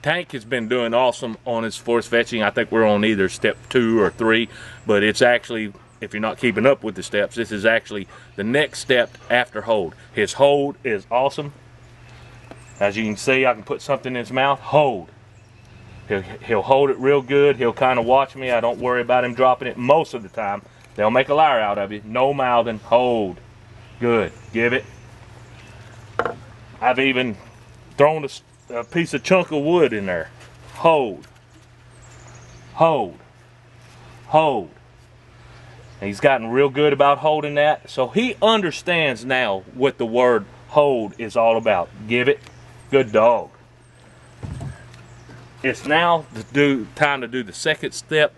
Tank has been doing awesome on his force fetching. I think we're on either step 2 or 3, but it's actually, if you're not keeping up with the steps, this is actually the next step after hold. His hold is awesome. As you can see, I can put something in his mouth, hold. He'll hold it real good. He'll kind of watch me. I don't worry about him dropping it most of the time. They'll make a liar out of you. No mouthing, hold. Good, give it. I've even thrown a piece of chunk of wood in there. Hold, hold, hold. And he's gotten real good about holding that. So he understands now what the word hold is all about. Give it, good dog. It's now time to do the second step,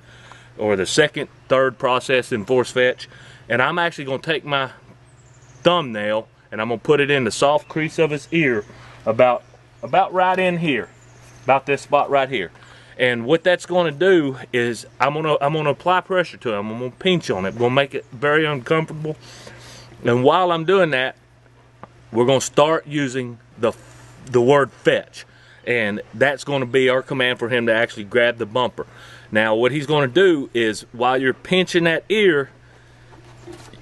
or the second, third process in force fetch. And I'm actually gonna take my thumbnail and I'm gonna put it in the soft crease of his ear, about right in here, about this spot right here. And what that's going to do is I'm gonna apply pressure to him. I'm gonna pinch on it. We'll make it very uncomfortable. And while I'm doing that, we're gonna start using the word fetch, and that's going to be our command for him to actually grab the bumper. Now what he's going to do is, while you're pinching that ear,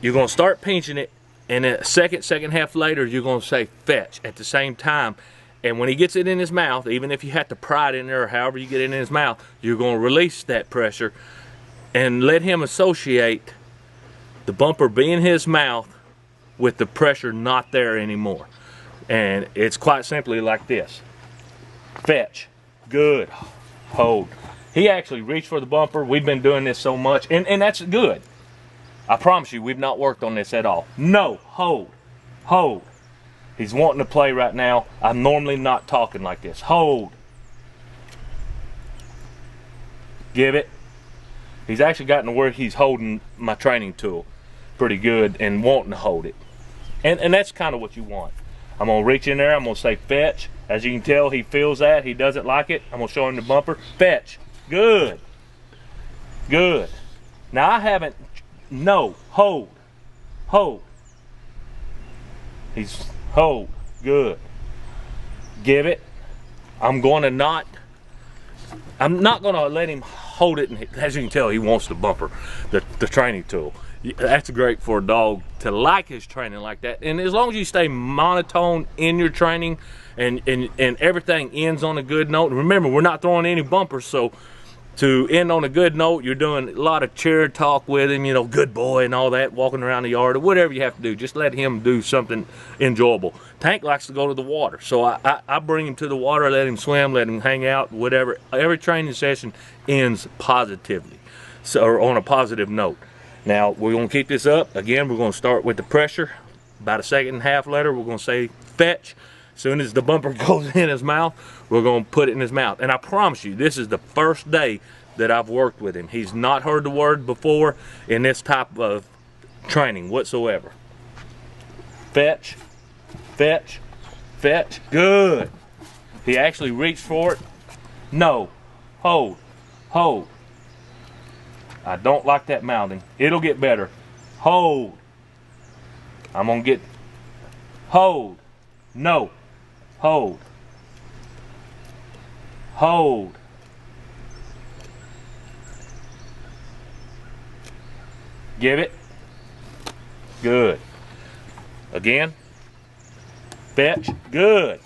you're going to start pinching it, and a second half later, you're going to say fetch at the same time. And when he gets it in his mouth, even if you have to pry it in there or however you get it in his mouth, you're going to release that pressure and let him associate the bumper being his mouth with the pressure not there anymore. And it's quite simply like this. Fetch, good, hold. He actually reached for the bumper. We've been doing this so much, and that's good. I promise you, we've not worked on this at all. No, hold, hold. He's wanting to play right now. I'm normally not talking like this. Hold. Give it. He's actually gotten to where he's holding my training tool pretty good and wanting to hold it. And that's kind of what you want. I'm going to reach in there. I'm going to say fetch. As you can tell, he feels that. He doesn't like it. I'm going to show him the bumper. Fetch. Good. Good. Now I haven't. No. Hold. Hold. He's hold. Good. Give it. I'm not going to let him hold it. And as you can tell, he wants the bumper, the training tool. That's great for a dog to like his training like that. And as long as you stay monotone in your training and everything ends on a good note. Remember, we're not throwing any bumpers, so to end on a good note, you're doing a lot of chair talk with him, you know, good boy and all that, walking around the yard or whatever you have to do. Just let him do something enjoyable. Tank likes to go to the water, so I bring him to the water, let him swim, let him hang out, whatever. Every training session ends positively, so, or on a positive note. Now, we're going to keep this up. Again, we're going to start with the pressure. About a second and a half later, we're going to say fetch. As soon as the bumper goes in his mouth, we're going to put it in his mouth. And I promise you, this is the first day that I've worked with him. He's not heard the word before in this type of training whatsoever. Fetch, fetch, fetch. Good. He actually reached for it. No. Hold. Hold. I don't like that mouthing. It'll get better. Hold. I'm going to get. Hold. No. Hold. Hold. Give it. Good. Again. Fetch. Good.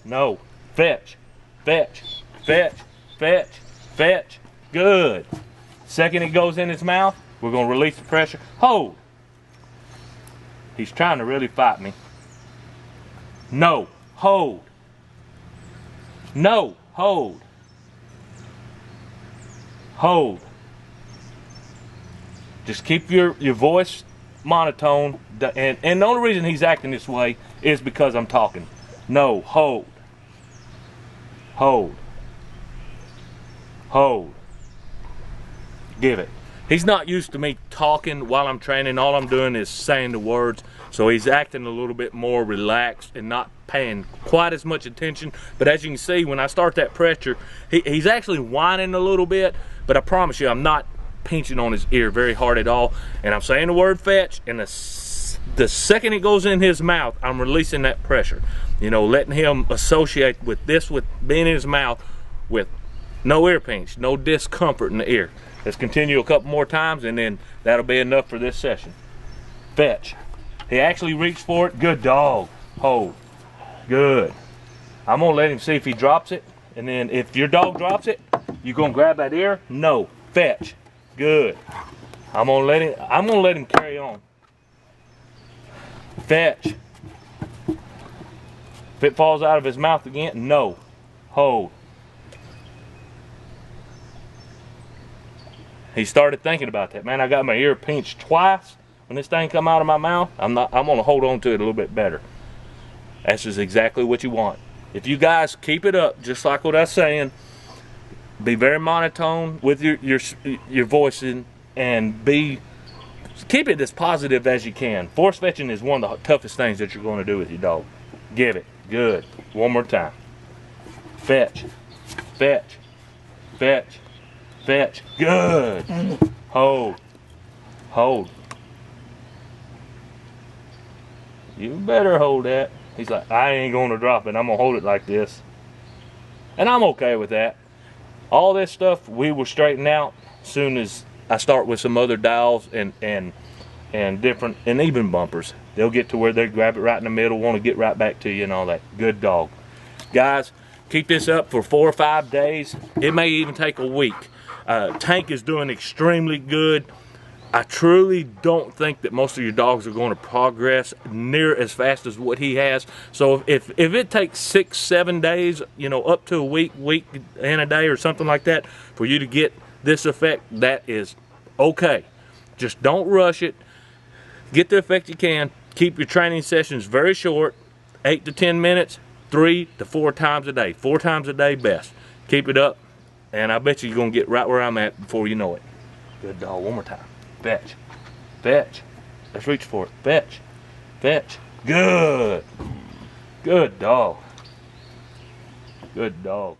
No. Fetch. Fetch. Fetch. Fetch. Fetch. Good. Second it goes in his mouth, we're going to release the pressure. Hold. He's trying to really fight me. No. Hold. No. Hold. Hold. Just keep your voice monotone. And the only reason he's acting this way is because I'm talking. No. Hold. Hold. Hold. Give it. He's not used to me talking while I'm training. All I'm doing is saying the words. So he's acting a little bit more relaxed and not paying quite as much attention. But as you can see, when I start that pressure, he's actually whining a little bit. But I promise you, I'm not pinching on his ear very hard at all. And I'm saying the word fetch, and the second it goes in his mouth, I'm releasing that pressure. You know, letting him associate with this, with being in his mouth, with no ear pinch, no discomfort in the ear. Let's continue a couple more times, and then that'll be enough for this session. Fetch. He actually reached for it. Good dog. Hold. Good. I'm gonna let him see if he drops it, and then if your dog drops it, you gonna grab that ear? No. Fetch. Good. I'm gonna let him carry on. Fetch. If it falls out of his mouth again, no. Hold. He started thinking about that. Man, I got my ear pinched twice. When this thing come out of my mouth, I'm gonna hold on to it a little bit better. That's just exactly what you want. If you guys keep it up, just like what I was saying, be very monotone with your voicing, and keep it as positive as you can. Force fetching is one of the toughest things that you're going to do with your dog. Give it. Good. One more time. Fetch. Fetch. Fetch. Fetch. Good. Hold. Hold. You better hold that. He's like, I ain't going to drop it. I'm going to hold it like this. And I'm okay with that. All this stuff we will straighten out as soon as I start with some other dials and different, and even bumpers. They'll get to where they grab it right in the middle, want to get right back to you and all that. Good dog. Guys, keep this up for 4 or 5 days. It may even take a week. Tank is doing extremely good. I truly don't think that most of your dogs are going to progress near as fast as what he has. So if it takes 6, 7 days, you know, up to a week and a day or something like that for you to get this effect, that is okay. Just don't rush it. Get the effect you can. Keep your training sessions very short, 8 to 10 minutes, 3 to 4 times a day. 4 times a day best. Keep it up, and I bet you're going to get right where I'm at before you know it. Good dog. One more time. Fetch. Fetch. Let's reach for it. Fetch. Fetch. Good. Good dog. Good dog.